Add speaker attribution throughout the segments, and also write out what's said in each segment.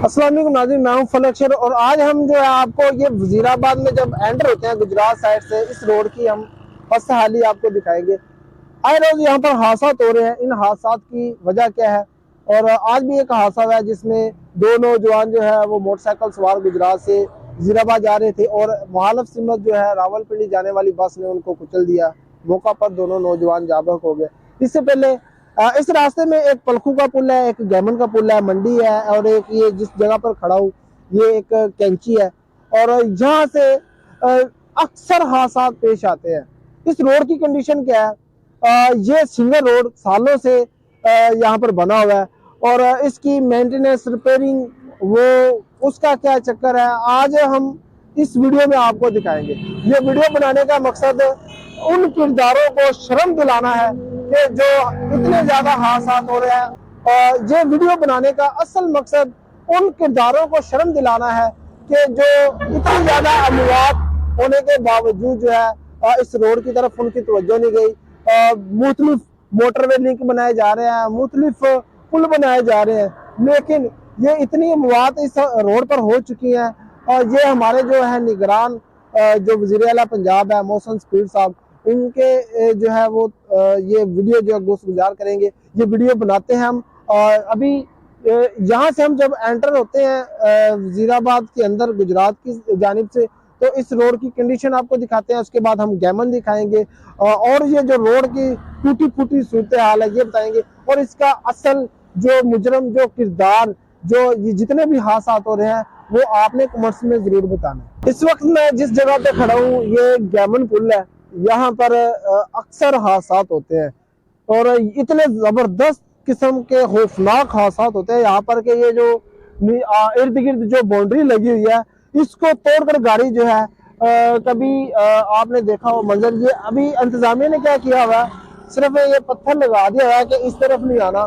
Speaker 1: अस्सलाम वालेकुम नाज़रीन, मैं हूं फलक शेर और आज हम जो है आपको ये वजीराबाद में जब एंटर होते हैं गुजरात साइड से इस रोड की हम फर्स्ट हाली आपको दिखाएंगे। आए रोज यहाँ पर हादसा हो रहे हैं, इन हादसा की वजह क्या है। और आज भी एक हादसा हुआ है जिसमें दो नौजवान जो है वो मोटरसाइकिल सवार गुजरात से वजीराबाद जा रहे थे और मुखालिफ सिमत जो है रावलपिंडी जाने वाली बस ने उनको कुचल दिया। मौका पर दोनों नौजवान जाबक हो गए। इससे पहले इस रास्ते में एक पलखू का पुल है, एक गैमन का पुल है, मंडी है और एक ये जिस जगह पर खड़ा हूँ ये एक कैंची है। और यहाँ से अक्सर हादसा पेश आते हैं। इस रोड की कंडीशन क्या है? ये सिंगल रोड सालों से यहाँ पर बना हुआ है और इसकी मेंटेनेंस रिपेयरिंग वो उसका क्या चक्कर है, आज हम इस वीडियो में आपको दिखाएंगे। ये वीडियो बनाने का मकसद उन किरदारों को शर्म दिलाना है कि जो इतने ज्यादा हादसा हो रहे हैं। और ये वीडियो बनाने का असल मकसद उन किरदारों को शर्म दिलाना है कि जो इतनी ज्यादा अमवात होने के बावजूद जो है इस रोड की तरफ उनकी तवज्जो नहीं गई। मुख्तलिफ मोटरवे लिंक बनाए जा रहे हैं, मुख्तलिफ पुल बनाए जा रहे हैं, लेकिन ये इतनी अमवात इस रोड पर हो चुकी हैं। और ये हमारे जो है निगरान जो वज़ीर आला पंजाब है मोहसिन स्पीड साहब, उनके जो है वो ये वीडियो जो गोश गुजार करेंगे। ये वीडियो बनाते हैं हम और अभी यहाँ से हम जब एंटर होते हैं वजीराबाद के अंदर गुजरात की जानिब से, तो इस रोड की कंडीशन आपको दिखाते हैं। उसके बाद हम गैमन दिखाएंगे और ये जो रोड की टूटी फूटी सूरत हाल है ये बताएंगे। और इसका असल जो मुजरम, जो किरदार, जो ये जितने भी हादसा हो रहे हैं वो आपने कमेंट्स में जरूर बताना है। इस वक्त मैं जिस जगह पे खड़ा हूँ ये गैमन पुल है। यहाँ पर अक्सर हादसा होते हैं और इतने जबरदस्त किस्म के खौफनाक हादसा होते हैं यहाँ पर कि ये जो इर्द गिर्द जो बाउंड्री लगी हुई है इसको तोड़कर गाड़ी जो है कभी आपने देखा हो मंजर। ये अभी इंतजामिया ने क्या किया हुआ है, सिर्फ ये पत्थर लगा दिया हुआ है कि इस तरफ नहीं आना।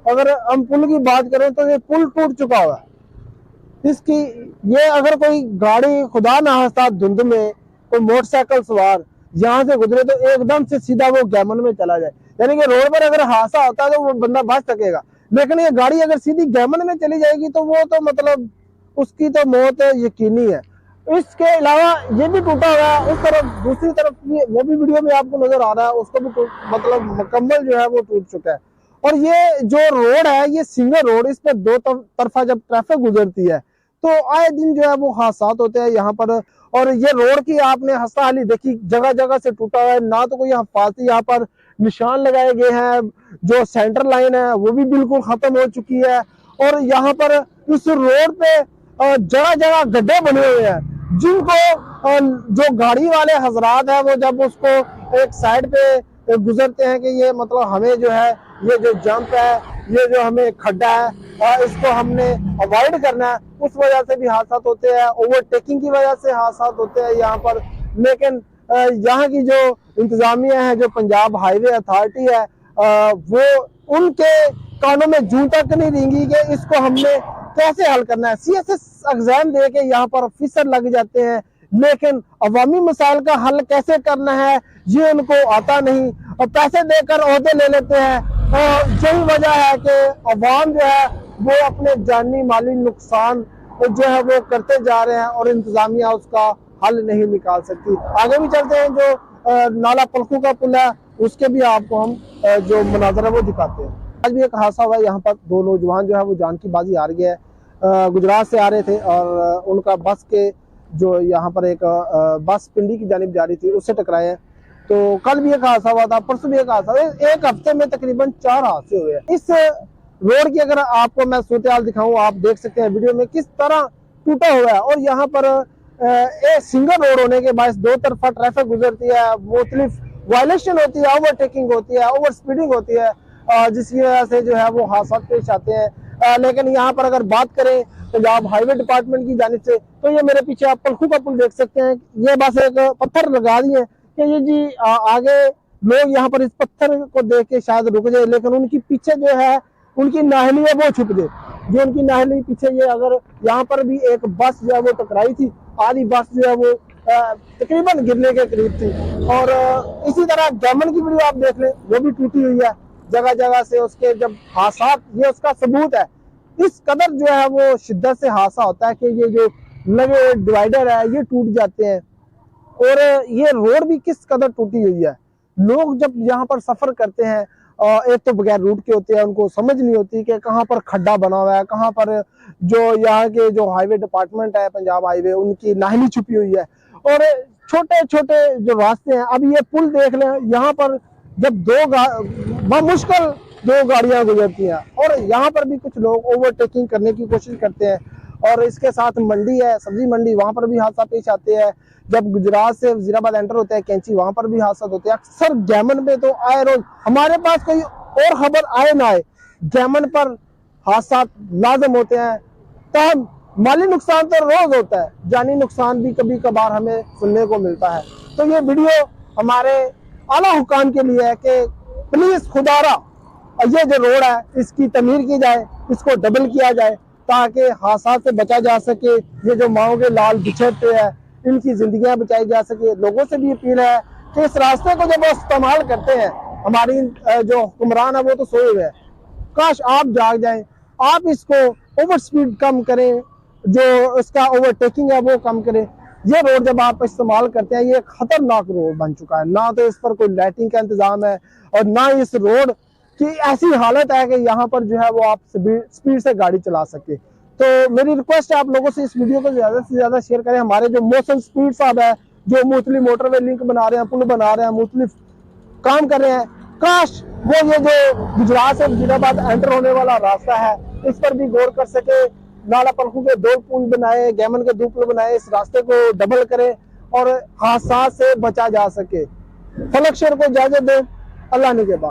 Speaker 1: अगर हम पुल की बात करें तो ये पुल टूट चुका हुआ है। इसकी ये अगर कोई गाड़ी खुदा ना खास्ता धुंध में कोई मोटरसाइकिल सवार यहाँ से गुजरे तो एकदम से सीधा वो गैमन में चला जाए, यानी कि रोड पर अगर हादसा होता है तो वो बंदा बच सकेगा। लेकिन ये गाड़ी अगर सीधी गैमन में चली जाएगी तो वो तो मतलब उसकी तो मौत यकीनी है। इसके अलावा ये भी टूटा हुआ है, उस तरफ दूसरी तरफ भी वो भी वीडियो में आपको नजर आ रहा है, उसको भी मतलब मुकम्मल जो है वो टूट चुका है। और ये जो रोड है ये सिंगल रोड, इस पर दो तरफा जब ट्रैफिक गुजरती है तो आए दिन जो है वो हादसा होते हैं यहाँ पर। और ये रोड की आपने हस्ता हाली देखी, जगह जगह से टूटा हुआ है, ना तो कोई यहाँ फालतू यहाँ पर निशान लगाए गए हैं। जो सेंटर लाइन है वो भी बिल्कुल खत्म हो चुकी है और यहाँ पर इस रोड पे जगह जगह गड्ढे बने हुए हैं जिनको जो गाड़ी वाले हजरात है वो जब उसको एक साइड पे गुजरते हैं कि ये मतलब हमें जो है ये जो जंप है, ये जो हमें खड्डा है इसको हमने अवॉइड करना है, उस वजह से भी हादसा होते हैं। ओवरटेकिंग की वजह से हादसा होते हैं यहाँ पर। लेकिन यहाँ की जो इंतजामिया है, जो पंजाब हाईवे अथॉरिटी है, वो उनके कानों में जूं तक नहीं रेंगी कि इसको हमने कैसे हल करना है। CSS एग्जाम दे के यहाँ पर ऑफिसर लग जाते हैं, लेकिन अवामी मसाइल का हल कैसे करना है ये उनको आता नहीं और पैसे देकर ओहदे ले लेते हैं। और यही वजह है कि अवाम जो है वो अपने जानी माली नुकसान जो है वो करते जा रहे हैं और इंतजामिया उसका हल नहीं निकाल सकती। आगे भी चलते हैं, जो नाला पलखू का पुल है उसके भी आपको हम जो मनाजर है वो दिखाते हैं। आज भी एक हादसा हुआ है, यहाँ पर दो नौजवान जो है वो जान की बाजी हार गए हैं। गुजरात से आ रहे थे और उनका बस के जो यहाँ पर एक बस पिंडी की जानिब जा रही थी उससे टकराए हैं। तो कल भी एक हादसा हुआ था, परसों भी एक हादसा, एक हफ्ते में तकरीबन 4 हादसे हुए हैं। इस रोड की अगर आपको मैं सूरत हाल दिखाऊं, आप देख सकते हैं वीडियो में किस तरह टूटा हुआ है। और यहाँ पर सिंगल रोड होने के बाद दो तरफा ट्रैफिक गुजरती है, मुख्तलिफ वायलेशन होती है, ओवरटेकिंग होती है, ओवर स्पीडिंग होती है, जिसकी वजह से जो है वो हादसा पेश आते हैं। लेकिन यहाँ पर अगर बात करें पंजाब हाईवे डिपार्टमेंट की जानिब से तो ये मेरे पीछे आप पलखू का पुल देख सकते हैं। ये बस एक पत्थर लगा दिए कि ये जी आगे लोग यहाँ पर इस पत्थर को देख के शायद रुक जाए, लेकिन उनकी पीछे जो है उनकी नाहली है वो छुप जाए। जो उनकी नाहली पीछे ये अगर यहाँ पर भी एक बस जो है वो टकराई थी, आधी बस जो है वो तकरीबन गिरने के करीब थी। और इसी तरह गैमन की वीडियो आप देख लें, वो भी टूटी हुई है जगह जगह से। उसके जब हादसा, ये उसका सबूत है इस कदर जो है वो शिद्दत से हादसा होता है कि ये जो लगे डिवाइडर है ये टूट जाते हैं। और ये रोड भी किस कदर टूटी हुई है। लोग जब यहाँ पर सफर करते हैं, एक तो बगैर रूट के होते हैं, उनको समझ नहीं होती कि कहाँ पर खड्डा बना हुआ है, कहाँ पर जो यहाँ के जो हाईवे डिपार्टमेंट है, पंजाब हाईवे, उनकी नाहली छुपी हुई है। और छोटे छोटे जो रास्ते हैं, अब ये पुल देख लें, यहाँ पर जब मुश्किल दो गाड़ियां गुजरती हैं और यहाँ पर भी कुछ लोग ओवरटेकिंग करने की कोशिश करते हैं। और इसके साथ मंडी है, सब्जी मंडी, वहां पर भी हादसा पेश आते हैं। जब गुजरात से वजीराबाद एंटर होते हैं कैंची, वहां पर भी हादसा होते हैं। अक्सर जैमन में तो आए रोज, हमारे पास कोई और खबर आए ना आए, जैमन पर हादसा लाजम होते हैं। तब माली नुकसान तो रोज होता है, जानी नुकसान भी कभी कभार हमें सुनने को मिलता है। तो ये वीडियो हमारे आला हुकाम के लिए है कि प्लीज खुदारा ये जो रोड है इसकी तमीर की जाए, इसको डबल किया जाए ताकि हादसा से बचा जा सके। ये जो माओ के लाल बिछड़ते हैं, इनकी जिंदगियां बचाई जा सके। लोगों से भी अपील है कि इस रास्ते को जब वो इस्तेमाल करते हैं, हमारी जो हुक्मरान है वो तो सोए हुए हैं, काश आप जाग जाएं, आप इसको ओवर स्पीड कम करें, जो इसका ओवरटेकिंग है वो कम करें। ये रोड जब आप इस्तेमाल करते हैं, ये खतरनाक रोड बन चुका है। ना तो इस पर कोई लाइटिंग का इंतजाम है और ना इस रोड की ऐसी हालत है कि यहाँ पर जो है वो आप स्पीड से गाड़ी चला सके। तो मेरी रिक्वेस्ट है आप लोगों से इस वीडियो को ज्यादा से ज्यादा शेयर करें। हमारे जो मोहसिन स्पीड साहब है, जो मुतली मोटरवे लिंक बना रहे हैं, पुल बना रहे हैं, मुतलिफ काम कर रहे हैं, काश वो ये जो गुजरात से वजीराबाद एंटर होने वाला रास्ता है इस पर भी गौर कर सके। नाला पलखू के 2 पुल बनाए, गैमन के 2 पुल बनाए, इस रास्ते को डबल करें और हादसा से बचा जा सके। फलक शेर को इजाजत दें, अल्लाह ने के बाद।